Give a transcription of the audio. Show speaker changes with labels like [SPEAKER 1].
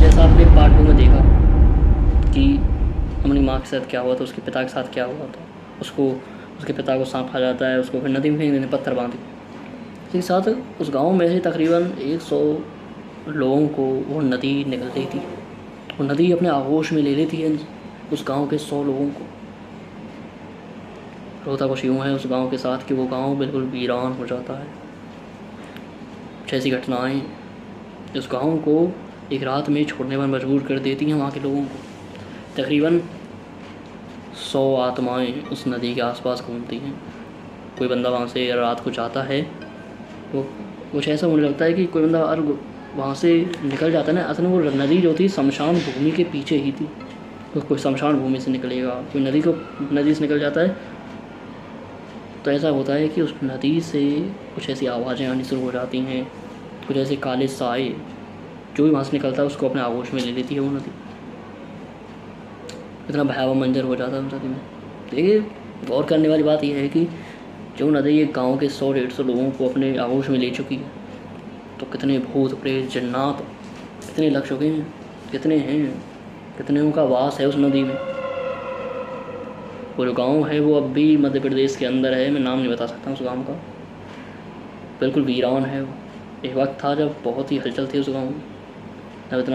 [SPEAKER 1] जैसा आपने पार्ट 2 में देखा कि अपनी माँ के साथ क्या हुआ था, उसके पिता के साथ क्या हुआ था, उसको उसके पिता को सांप खा जाता है, उसको फिर नदी में फेंक देते पत्थर बांध के। इसी के साथ उस गांव में से तकरीबन 100 लोगों को वो नदी निकल रही थी, वो नदी अपने आगोश में ले रही थी उस गांव के 100 लोगों को। रोता कुछ यूँ है उस गांव के साथ कि वो गांव बिल्कुल वीरान हो जाता है। कुछ ऐसी घटनाएँ उस गांव को एक रात में छोड़ने पर मजबूर कर देती हैं वहाँ के लोगों को। तकरीबन 100 आत्माएँ उस नदी के आसपास घूमती हैं। कोई बंदा वहाँ से रात को जाता है तो कुछ ऐसा होने लगता है कि कोई बंदा अगर वहाँ से निकल जाता है ना, असल में वो नदी जो थी शमशान भूमि के पीछे ही थी, तो कोई शमशान भूमि से निकलेगा, कोई नदी से निकल जाता है तो ऐसा होता है कि उस नदी से कुछ ऐसी आवाज़ें आनी शुरू हो जाती हैं, कुछ ऐसे काले साए, जो भी वहाँ से निकलता है उसको अपने आगोश में ले लेती है वो नदी। इतना भयावह मंजर हो जाता है उस नदी में। देखिए, गौर करने वाली बात यह है कि जो नदी एक गांव के 100-150 लोगों को अपने आगोश में ले चुकी है, तो कितने भूत प्रेत जन्नात कितने लग चुके हैं, कितने हैं, कितने का वास है उस नदी में। वो जो गाँव है वो अब भी मध्य प्रदेश के अंदर है, मैं नाम नहीं बता सकता उस गाँव का, बिल्कुल वीरान है वो। एक वक्त था जब बहुत ही हलचल थी उस गाँव में, अब इतना